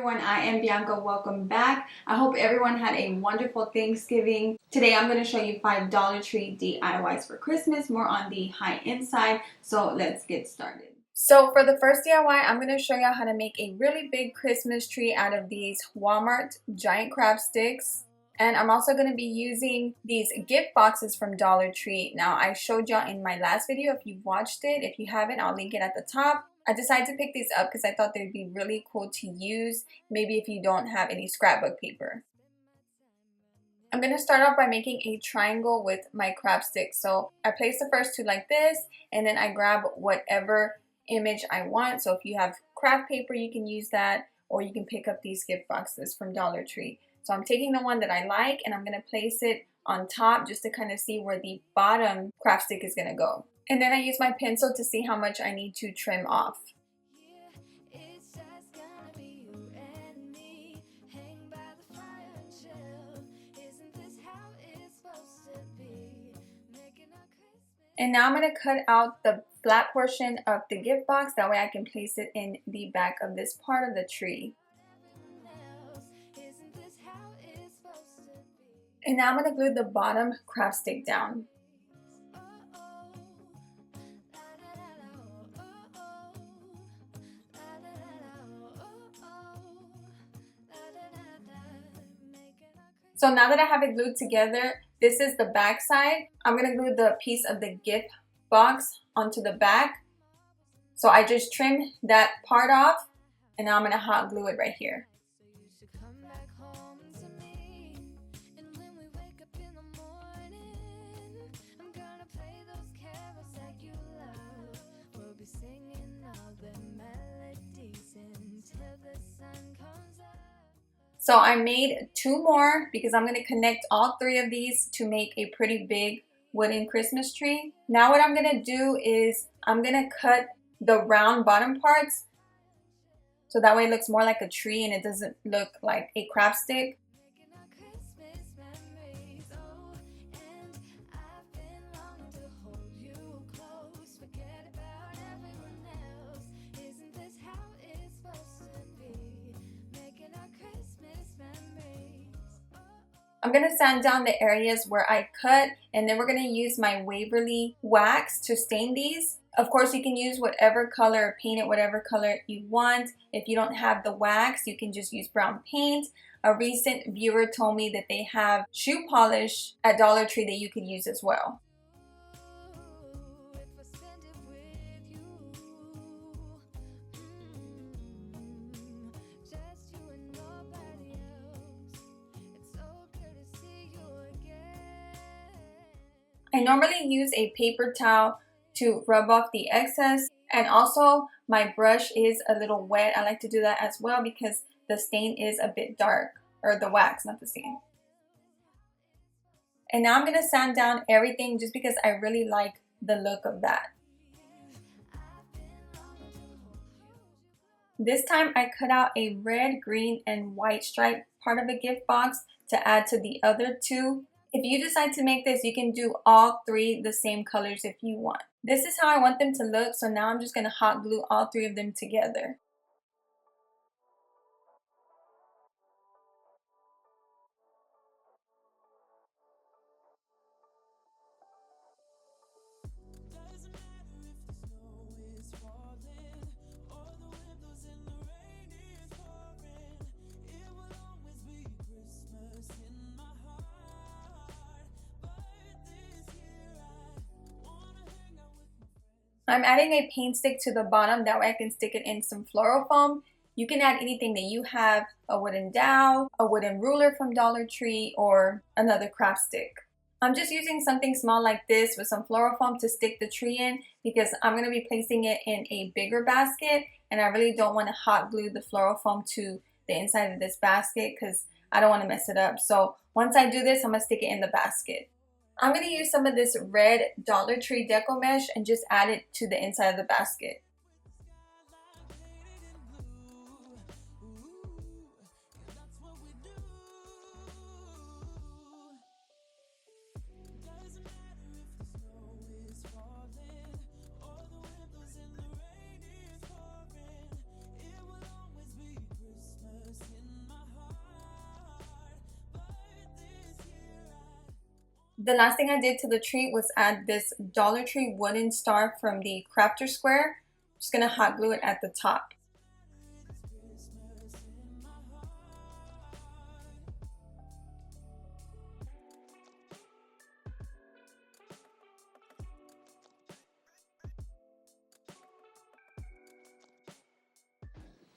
everyone, I am Bianca. Welcome back. I hope everyone had a wonderful Thanksgiving. Today I'm going to show you 5 Dollar Tree DIYs for Christmas, more on the high-end side. So let's get started. So for the first DIY, I'm going to show you how to make a really big Christmas tree out of these Walmart giant crab sticks. And I'm also going to be using these gift boxes from Dollar Tree. Now, I showed y'all in my last video if you've watched it. If you haven't, I'll link it at the top. I decided to pick these up because I thought they'd be really cool to use, maybe if you don't have any scrapbook paper. I'm going to start off by making a triangle with my crab sticks. So I place the first two like this, and then I grab whatever image I want. So if you have craft paper, you can use that, or you can pick up these gift boxes from Dollar Tree. So I'm taking the one that I like, and I'm going to place it on top just to kind of see where the bottom craft stick is going to go. And then I use my pencil to see how much I need to trim off. And now I'm going to cut out the flat portion of the gift box. That way I can place it in the back of this part of the tree. And now I'm going to glue the bottom craft stick down. So now that I have it glued together, this is the back side. I'm going to glue the piece of the gift box onto the back. So I just trimmed that part off, and now I'm going to hot glue it right here. So I made 2 more because I'm going to connect all 3 of these to make a pretty big wooden Christmas tree. Now what I'm going to do is I'm going to cut the round bottom parts so that way it looks more like a tree and it doesn't look like a craft stick. I'm going to sand down the areas where I cut, and then we're going to use my Waverly wax to stain these. Of course, you can use whatever color, paint it whatever color you want. If you don't have the wax, you can just use brown paint. A recent viewer told me that they have shoe polish at Dollar Tree that you could use as well. I normally use a paper towel to rub off the excess, and also my brush is a little wet. I like to do that as well because the stain is a bit dark, or the wax, not the stain. And now I'm going to sand down everything just because I really like the look of that. This time I cut out a red, green, and white stripe part of a gift box to add to the other 2. If you decide to make this, you can do all 3 the same colors if you want. This is how I want them to look, so now I'm just going to hot glue all 3 of them together. I'm adding a paint stick to the bottom, that way I can stick it in some floral foam. You can add anything that you have, a wooden dowel, a wooden ruler from Dollar Tree, or another craft stick. I'm just using something small like this with some floral foam to stick the tree in because I'm going to be placing it in a bigger basket, and I really don't want to hot glue the floral foam to the inside of this basket because I don't want to mess it up. So once I do this, I'm going to stick it in the basket. I'm going to use some of this red Dollar Tree deco mesh and just add it to the inside of the basket. The last thing I did to the tree was add this Dollar Tree wooden star from the Crafter Square. I'm just gonna hot glue it at the top.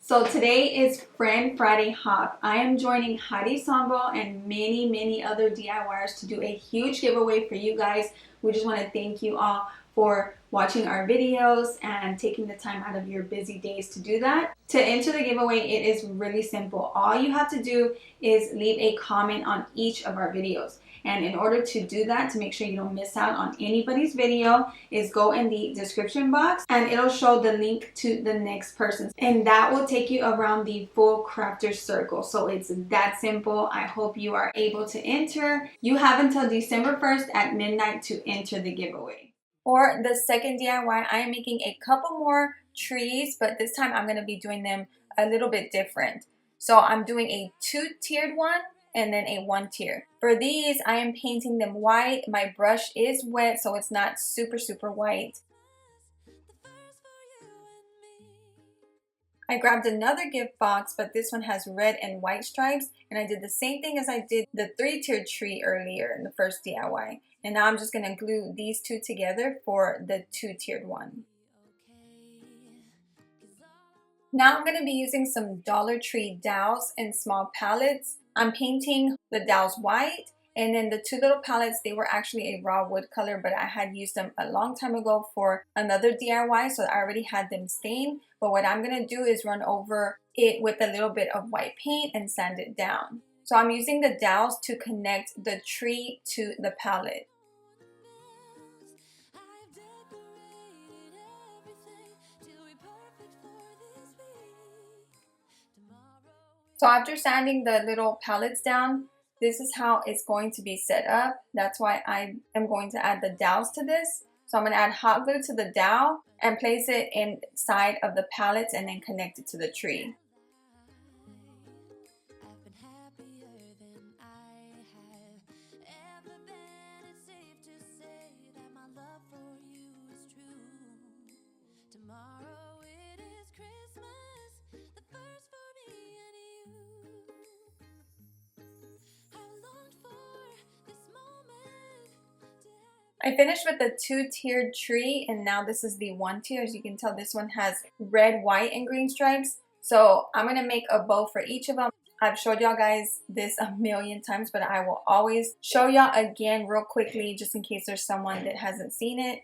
So today is Friend Friday Hop. I am joining Heidi Sambo and many other DIYers to do a huge giveaway for you guys. We just want to thank you all for watching our videos and taking the time out of your busy days to do that. To enter the giveaway, it is really simple. All you have to do is leave a comment on each of our videos. And in order to do that, to make sure you don't miss out on anybody's video, is go in the description box and it'll show the link to the next person. And that will take you around the full crafter circle. So it's that simple. I hope you are able to enter. You have until December 1st at midnight to enter the giveaway. For the second DIY, I am making a couple more trees, but this time I'm going to be doing them a little bit different. So I'm doing a 2-tiered one and then a 1-tier. For these, I am painting them white. My brush is wet, so it's not super white. I grabbed another gift box, but this one has red and white stripes, and I did the same thing as I did the 3-tiered tree earlier in the first DIY. And now I'm just gonna glue these two together for the 2-tiered one. Now I'm gonna be using some Dollar Tree dowels and small palettes. I'm painting the dowels white, and then the two little palettes, they were actually a raw wood color, but I had used them a long time ago for another DIY, so I already had them stained. But what I'm gonna do is run over it with a little bit of white paint and sand it down. So I'm using the dowels to connect the tree to the palette. So after sanding the little palettes down, this is how it's going to be set up. That's why I am going to add the dowels to this. So I'm going to add hot glue to the dowel and place it inside of the palettes and then connect it to the tree. I finished with the 2-tiered tree, and now this is the 1-tier. As you can tell, this one has red, white, and green stripes. So I'm going to make a bow for each of them. I've showed y'all guys this a million times, but I will always show y'all again real quickly just in case there's someone that hasn't seen it.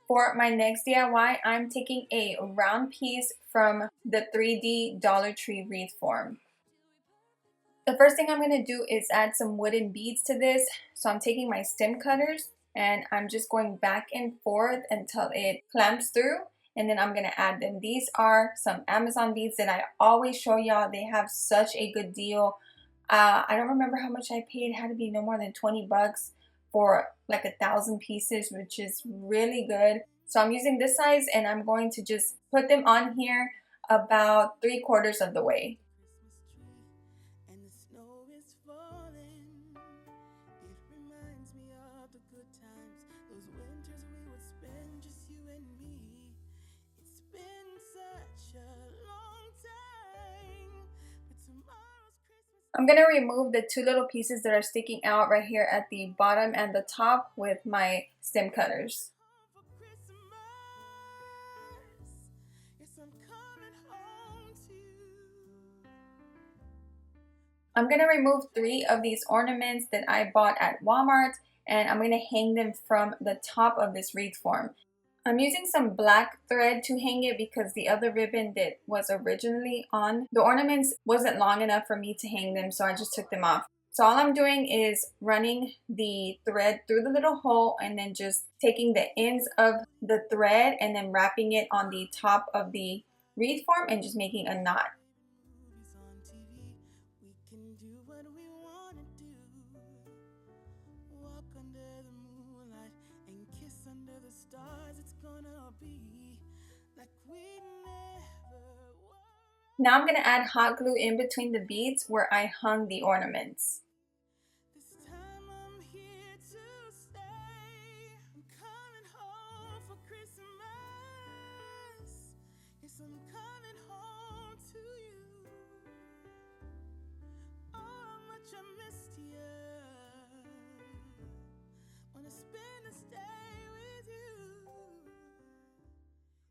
For my next DIY, I'm taking a round piece from the 3D Dollar Tree wreath form. The first thing I'm going to do is add some wooden beads to this. So I'm taking my stem cutters and I'm just going back and forth until it clamps through, and then I'm going to add them. These are some Amazon beads that I always show y'all. They have such a good deal. I don't remember how much I paid. It had to be no more than 20 bucks for like 1,000 pieces, which is really good. So I'm using this size and I'm going to just put them on here about 3/4 of the way. I'm going to remove the two little pieces that are sticking out right here at the bottom and the top with my stem cutters. I'm going to remove 3 of these ornaments that I bought at Walmart, and I'm going to hang them from the top of this wreath form. I'm using some black thread to hang it because the other ribbon that was originally on the ornaments wasn't long enough for me to hang them, so I just took them off. So all I'm doing is running the thread through the little hole and then just taking the ends of the thread and then wrapping it on the top of the wreath form and just making a knot. Now I'm going to add hot glue in between the beads where I hung the ornaments.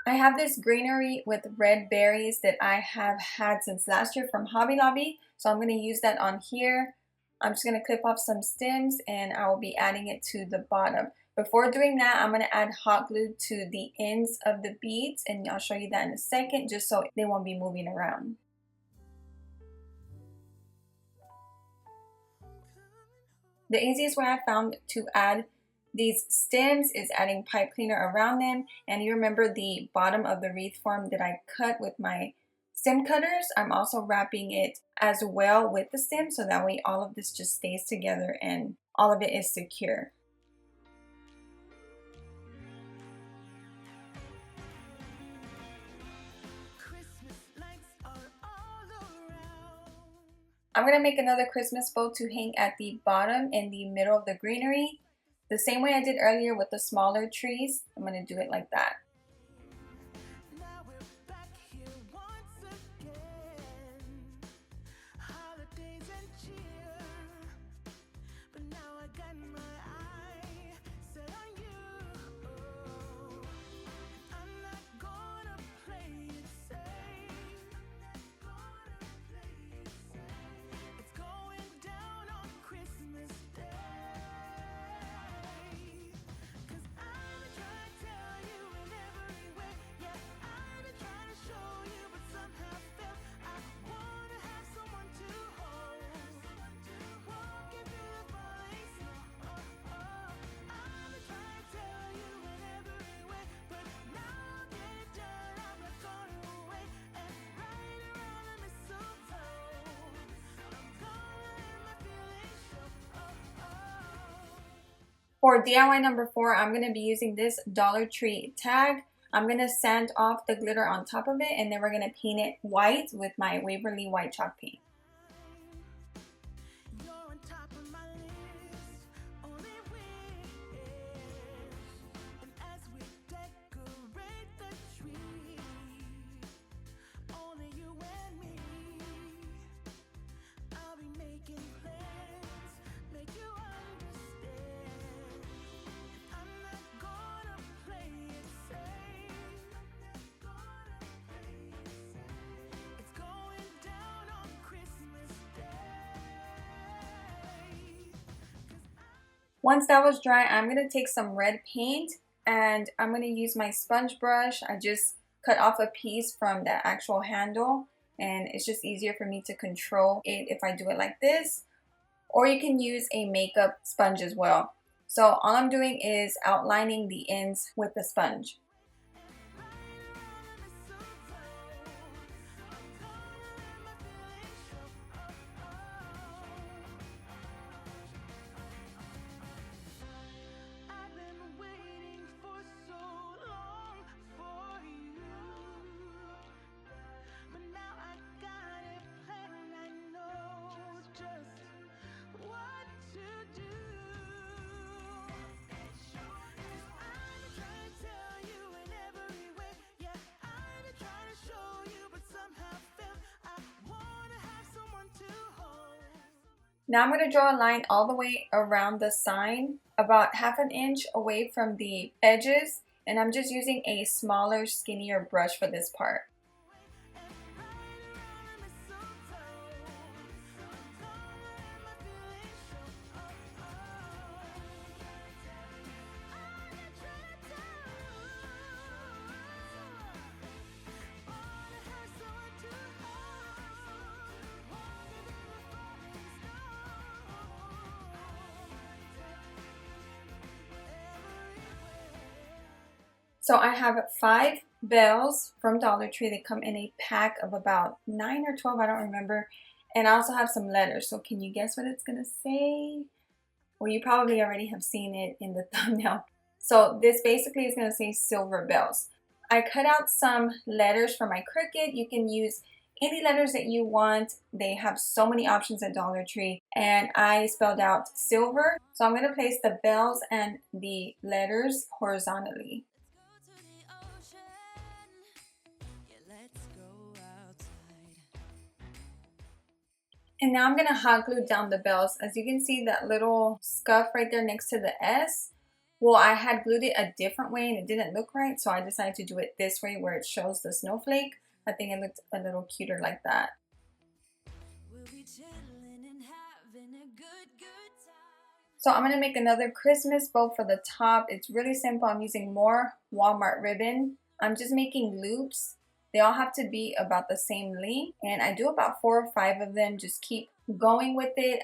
I have this greenery with red berries that I have had since last year from Hobby Lobby, so I'm going to use that on here. I'm just going to clip off some stems and I will be adding it to the bottom. Before doing that, I'm going to add hot glue to the ends of the beads, and I'll show you that in a second just so they won't be moving around. The easiest way I found to add these stems is adding pipe cleaner around them, and you remember the bottom of the wreath form that I cut with my stem cutters. I'm also wrapping it as well with the stem so that way all of this just stays together and all of it is secure. I'm going to make another Christmas bow to hang at the bottom in the middle of the greenery. The same way I did earlier with the smaller trees, I'm going to do it like that. For DIY number 4, I'm going to be using this Dollar Tree tag. I'm going to sand off the glitter on top of it, and then we're going to paint it white with my Waverly white chalk paint. Once that was dry, I'm going to take some red paint and I'm going to use my sponge brush. I just cut off a piece from the actual handle, and it's just easier for me to control it if I do it like this. Or you can use a makeup sponge as well. So all I'm doing is outlining the ends with the sponge. Now I'm going to draw a line all the way around the sign, about ½ an inch away from the edges, and I'm just using a smaller, skinnier brush for this part. So I have 5 bells from Dollar Tree. They come in a pack of about 9 or 12, I don't remember. And I also have some letters. So can you guess what it's gonna say? Well, you probably already have seen it in the thumbnail. So this basically is gonna say silver bells. I cut out some letters for my Cricut. You can use any letters that you want. They have so many options at Dollar Tree. And I spelled out silver. So I'm gonna place the bells and the letters horizontally. And now I'm gonna hot glue down the bells. As you can see, that little scuff right there next to the S. Well, I had glued it a different way and it didn't look right, so I decided to do it this way where it shows the snowflake. I think it looked a little cuter like that. So I'm gonna make another Christmas bow for the top. It's really simple. I'm using more Walmart ribbon. I'm just making loops. They all have to be about the same length, and I do about 4 or 5 of them. Just keep going with it.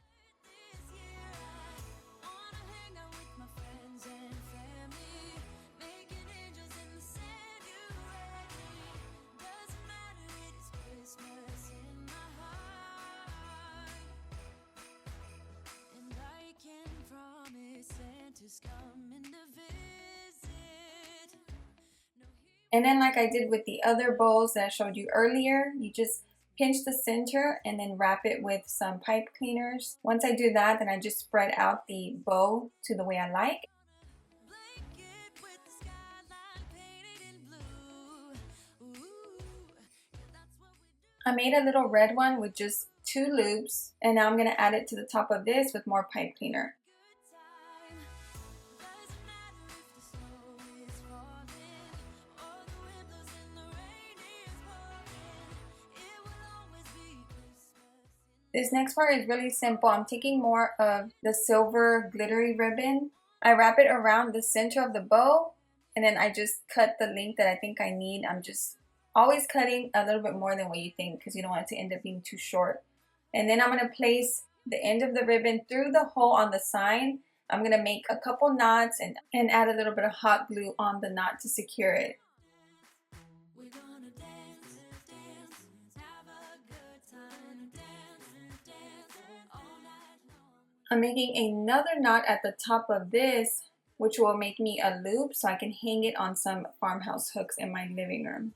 And then like I did with the other bows that I showed you earlier, you just pinch the center and then wrap it with some pipe cleaners. Once I do that, then I just spread out the bow to the way I like. I made a little red one with just 2 loops, and now I'm going to add it to the top of this with more pipe cleaner. This next part is really simple. I'm taking more of the silver glittery ribbon. I wrap it around the center of the bow, and then I just cut the length that I think I need. I'm just always cutting a little bit more than what you think because you don't want it to end up being too short. And then I'm going to place the end of the ribbon through the hole on the side. I'm going to make a couple knots and add a little bit of hot glue on the knot to secure it. I'm making another knot at the top of this, which will make me a loop so I can hang it on some farmhouse hooks in my living room.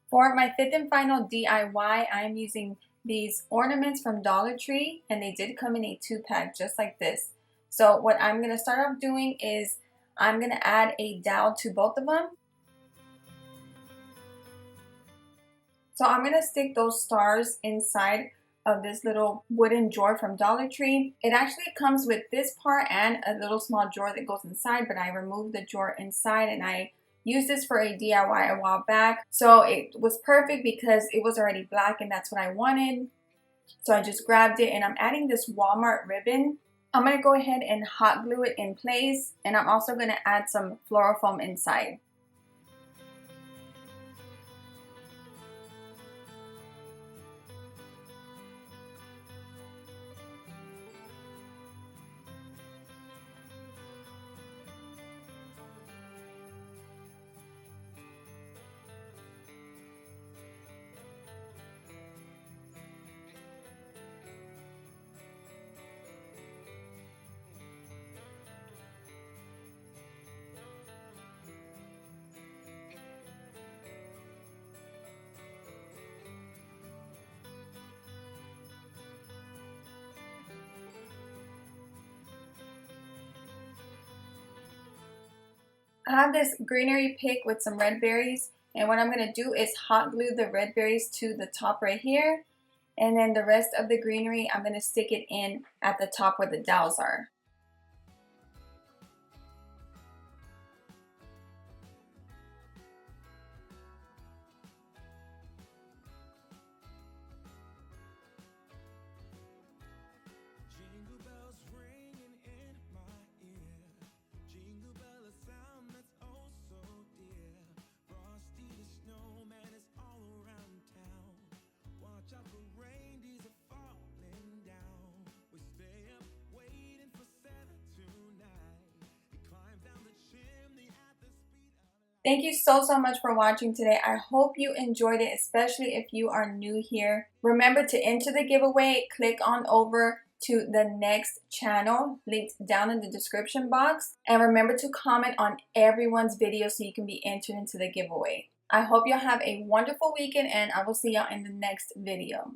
For my 5th and final DIY, I'm using these ornaments from Dollar Tree, and they did come in a 2-pack just like this. So what I'm going to start off doing is I'm going to add a dowel to both of them. So I'm going to stick those stars inside of this little wooden drawer from Dollar Tree. It actually comes with this part and a little small drawer that goes inside, but I removed the drawer inside and I used this for a DIY a while back. So it was perfect because it was already black and that's what I wanted. So I just grabbed it and I'm adding this Walmart ribbon. I'm going to go ahead and hot glue it in place, and I'm also going to add some floral foam inside. I have this greenery pick with some red berries, and what I'm going to do is hot glue the red berries to the top right here, and then the rest of the greenery I'm going to stick it in at the top where the dowels are. Thank you so much for watching today. I hope you enjoyed it, especially if you are new here. Remember to enter the giveaway. Click on over to the next channel linked down in the description box. And remember to comment on everyone's video so you can be entered into the giveaway. I hope you'll have a wonderful weekend, and I will see y'all in the next video.